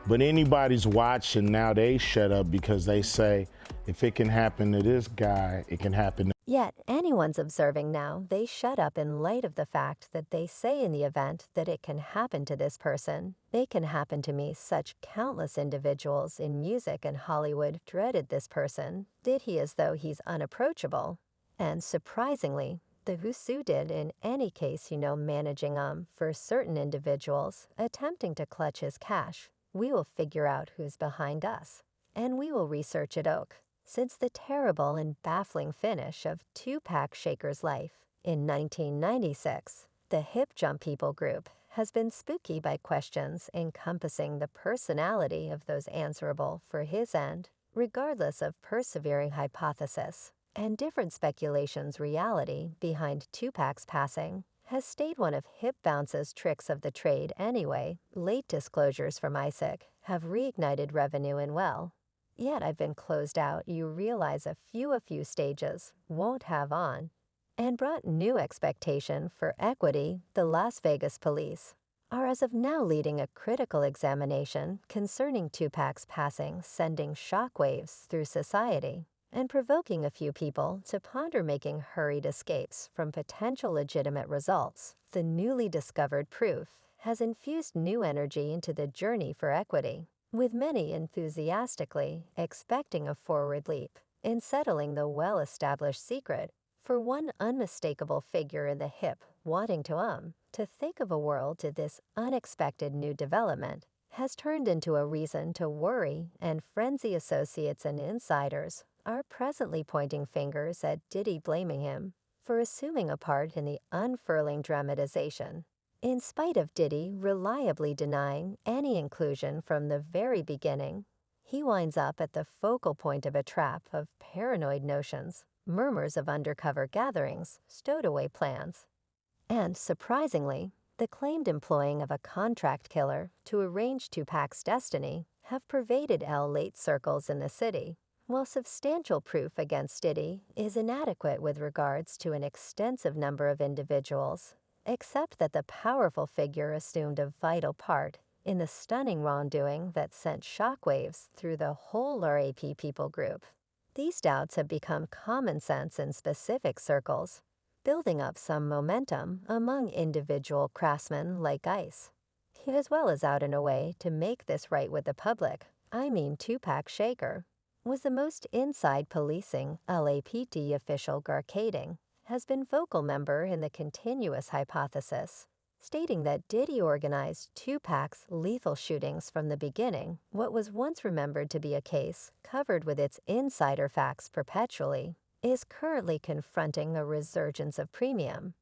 But anybody's watching now, they shut up because they say, if it can happen to this guy, it can happen to. Yet anyone's observing now, they shut up in light of the fact that they say in the event that it can happen to this person, it can happen to me. Such countless individuals in music and Hollywood dreaded this person, did he as though he's unapproachable. And surprisingly, the Husu did in any case, managing for certain individuals, attempting to clutch his cash. We will figure out who's behind us, and we will research it oak. Since the terrible and baffling finish of Tupac Shaker's life in 1996, the Hip Jump People group has been spooky by questions encompassing the personality of those answerable for his end, regardless of persevering hypothesis, and different speculations. Reality behind Tupac's passing has stayed one of Hip Bounce's tricks of the trade anyway. Late disclosures from Isaac have reignited revenue and yet I've been closed out. You realize a few stages won't have on, and brought new expectation for equity. The Las Vegas police are as of now leading a critical examination concerning Tupac's passing, sending shockwaves through society and provoking a few people to ponder making hurried escapes from potential legitimate results. The newly discovered proof has infused new energy into the journey for equity, with many enthusiastically expecting a forward leap in settling the well-established secret. For one unmistakable figure in the hip wanting to think of a world to this unexpected new development has turned into a reason to worry, and frenzy associates and insiders are presently pointing fingers at Diddy, blaming him for assuming a part in the unfurling dramatization, in spite of Diddy reliably denying any inclusion from the very beginning. He winds up at the focal point of a trap of paranoid notions, murmurs of undercover gatherings, stowed away plans, and, surprisingly, the claimed employing of a contract killer to arrange Tupac's destiny have pervaded late circles in the city. While substantial proof against Diddy is inadequate with regards to an extensive number of individuals, except that the powerful figure assumed a vital part in the stunning wrongdoing that sent shockwaves through the whole RAP people group, these doubts have become common sense in specific circles, building up some momentum among individual craftsmen like Ice, as well as out in a way to make this right with the public. Tupac Shaker was the most inside policing LAPD official. Garcading has been vocal member in the continuous hypothesis, stating that Diddy organized Tupac's lethal shootings from the beginning. What was once remembered to be a case covered with its insider facts perpetually is currently confronting a resurgence of premium,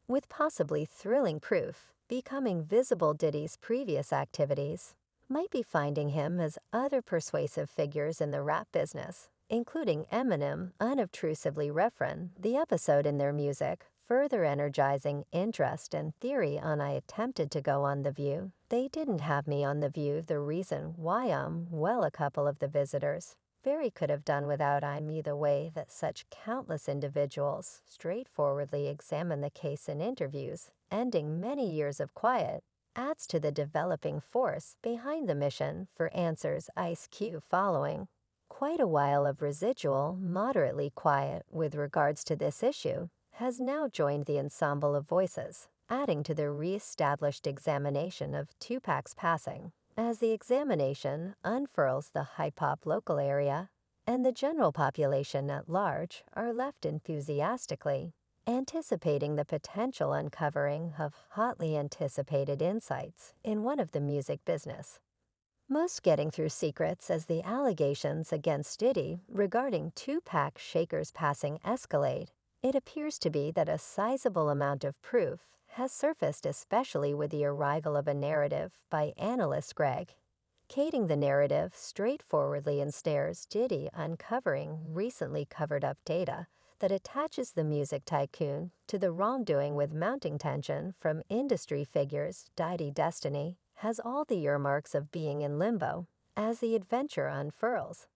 with possibly thrilling proof becoming visible. Diddy's previous activities might be finding him as other persuasive figures in the rap business, including Eminem unobtrusively referenced the episode in their music, further energizing interest and theory on. I attempted to go on The View. They didn't have me on The View. The reason why a couple of the visitors very could have done without. Either way that such countless individuals straightforwardly examine the case in interviews, ending many years of quiet, adds to the developing force behind the mission for answers. Ice Cube, following quite a while of residual, moderately quiet with regards to this issue, has now joined the ensemble of voices, adding to the re-established examination of Tupac's passing. As the examination unfurls, the hip-hop local area and the general population at large are left enthusiastically anticipating the potential uncovering of hotly anticipated insights in one of the music business. Most getting through secrets as the allegations against Diddy regarding Tupac Shaker's passing escalate. It appears to be that a sizable amount of proof has surfaced, especially with the arrival of a narrative by analyst Greg Kading. The narrative straightforwardly ensnares Diddy, uncovering recently covered up data that attaches the music tycoon to the wrongdoing, with mounting tension from industry figures. Diddy destiny has all the earmarks of being in limbo as the adventure unfurls,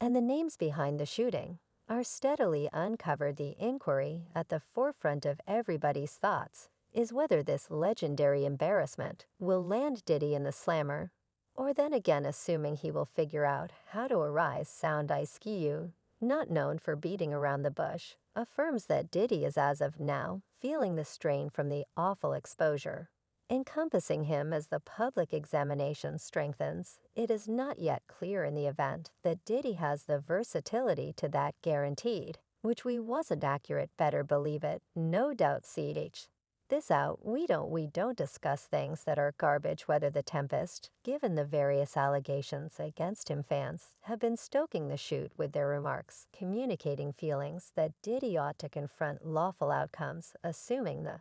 and the names behind the shooting are steadily uncovered. The inquiry at the forefront of everybody's thoughts is whether this legendary embarrassment will land Diddy in the slammer, Or then again assuming he will figure out how to arise sound Ice-Cube, not known for beating around the bush, affirms that Diddy is as of now feeling the strain from the awful exposure. Encompassing him as the public examination strengthens, it is not yet clear in the event that Diddy has the versatility to that guaranteed, which we wasn't accurate better believe it, no doubt ch. This out, we don't discuss things that are garbage weather the tempest, given the various allegations against him fans have been stoking the shoot with their remarks, communicating feelings that Diddy ought to confront lawful outcomes, assuming the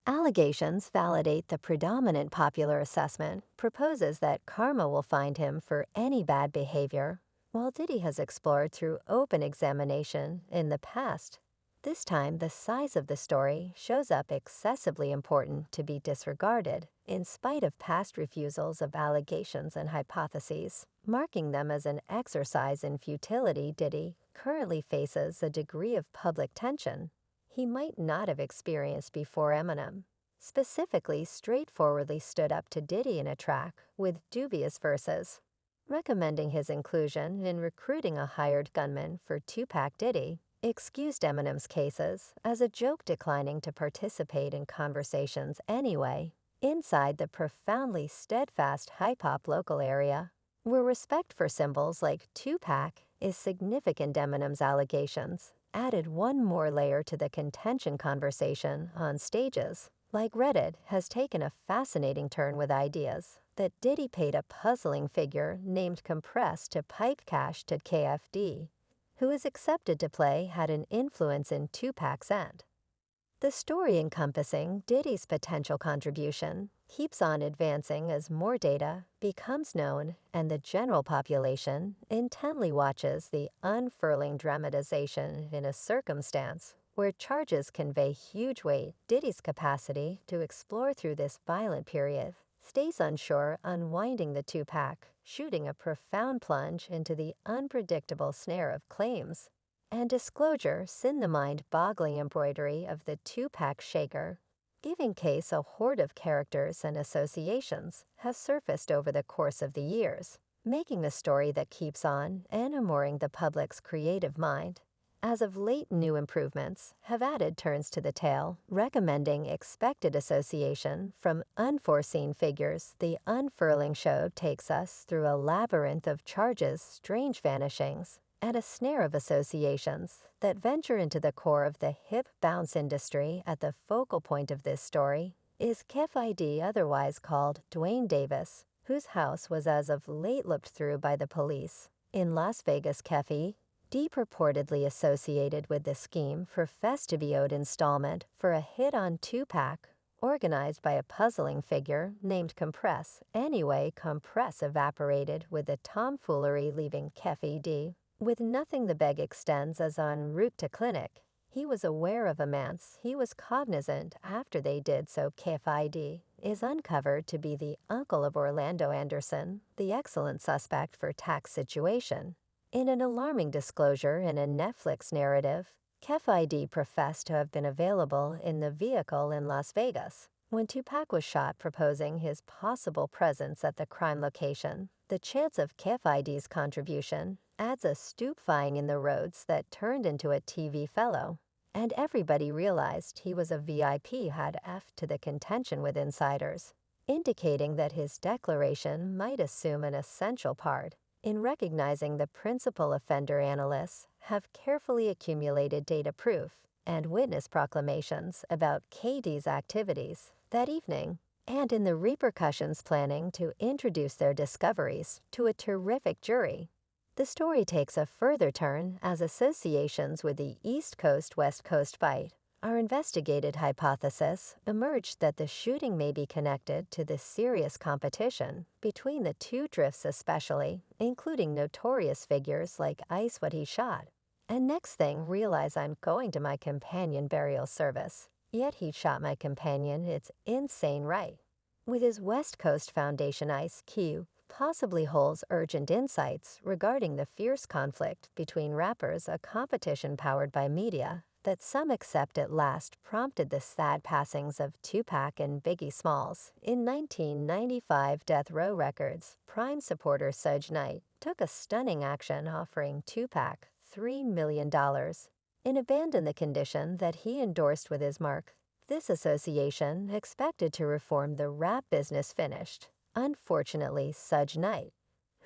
allegations validate the predominant popular assessment, proposes that karma will find him for any bad behavior, while Diddy has explored through open examination in the past. This time, the size of the story shows up excessively important to be disregarded, in spite of past refusals of allegations and hypotheses, marking them as an exercise in futility. Diddy currently faces a degree of public tension he might not have experienced before Eminem. Specifically, straightforwardly stood up to Diddy in a track with dubious verses, recommending his inclusion in recruiting a hired gunman for Tupac. Diddy excused Eminem's cases as a joke, declining to participate in conversations anyway, inside the profoundly steadfast hip-hop local area, where respect for symbols like Tupac is significant. Eminem's allegations added one more layer to the contention conversation on stages. Like Reddit has taken a fascinating turn with ideas that Diddy paid a puzzling figure named Compress to pipe cash to KFD, who is accepted to play had an influence in Tupac's end. The story encompassing Diddy's potential contribution keeps on advancing as more data becomes known and the general population intently watches the unfurling dramatization in a circumstance where charges convey huge weight. Diddy's capacity to explore through this violent period stays unsure, unwinding the Tupac, shooting a profound plunge into the unpredictable snare of claims and disclosure sin the mind-boggling embroidery of the Tupac shaker, giving case a horde of characters and associations have surfaced over the course of the years, making a story that keeps on enamoring the public's creative mind. As of late, new improvements have added turns to the tale, recommending expected association from unforeseen figures. The unfurling show takes us through a labyrinth of charges, strange vanishings, and a snare of associations that venture into the core of the hip bounce industry. At the focal point of this story is Kef ID, otherwise called Dwayne Davis, whose house was as of late looked through by the police. In Las Vegas, Kef D purportedly associated with the scheme professed to be owed installment for a hit on Tupac, organized by a puzzling figure named Compress. Anyway, Compress evaporated with the tomfoolery, leaving Kef D with nothing. The beg extends as en route to clinic. He was aware of a man's. He was cognizant after they did so. Kef ID is uncovered to be the uncle of Orlando Anderson, the excellent suspect for tax situation. In an alarming disclosure in a Netflix narrative, Kef ID professed to have been available in the vehicle in Las Vegas when Tupac was shot, proposing his possible presence at the crime location. The chance of Kef ID's contribution adds a stupefying in the roads that turned into a TV fellow, and everybody realized he was a VIP. Had F to the contention with insiders, indicating that his declaration might assume an essential part in recognizing the principal offender. Analysts have carefully accumulated data proof and witness proclamations about KD's activities that evening, and in the repercussions, planning to introduce their discoveries to a terrific jury. The story takes a further turn as associations with the East Coast-West Coast fight our investigated hypothesis emerged that the shooting may be connected to the serious competition between the two drifts, especially including notorious figures like Ice. What he shot, and next thing realize I'm going to my companion burial service, yet he shot my companion. It's insane, right? With his West Coast Foundation, Ice-Cube possibly holds urgent insights regarding the fierce conflict between rappers, a competition powered by media that some accept at last prompted the sad passings of Tupac and Biggie Smalls. In 1995 Death Row Records, Prime supporter Suge Knight took a stunning action offering Tupac $3 million in abandon the condition that he endorsed with his mark. This association expected to reform the rap business finished. Unfortunately, Suge Knight,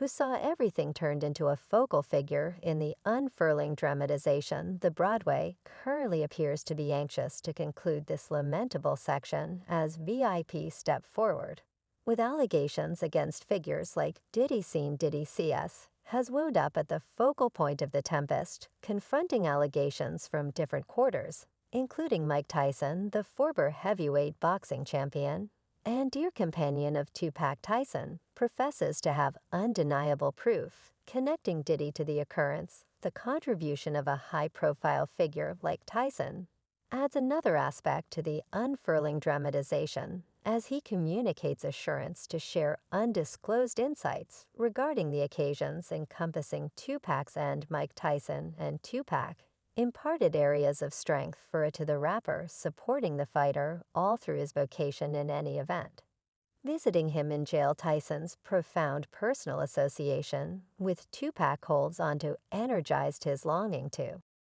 who saw everything turned into a focal figure in the unfurling dramatization, the Broadway, currently appears to be anxious to conclude this lamentable section as VIP step forward. With allegations against figures like Diddy seen Diddy CS, has wound up at the focal point of the tempest, confronting allegations from different quarters, including Mike Tyson, the former heavyweight boxing champion, and dear companion of Tupac, Tyson, professes to have undeniable proof connecting Diddy to the occurrence. The contribution of a high-profile figure like Tyson adds another aspect to the unfurling dramatization as he communicates assurance to share undisclosed insights regarding the occasions encompassing Tupac's and Mike Tyson and Tupac imparted areas of strength to the rapper, supporting the fighter all through his vocation in any event. Visiting him in jail, Tyson's profound personal association with Tupac holds on to energized his longing to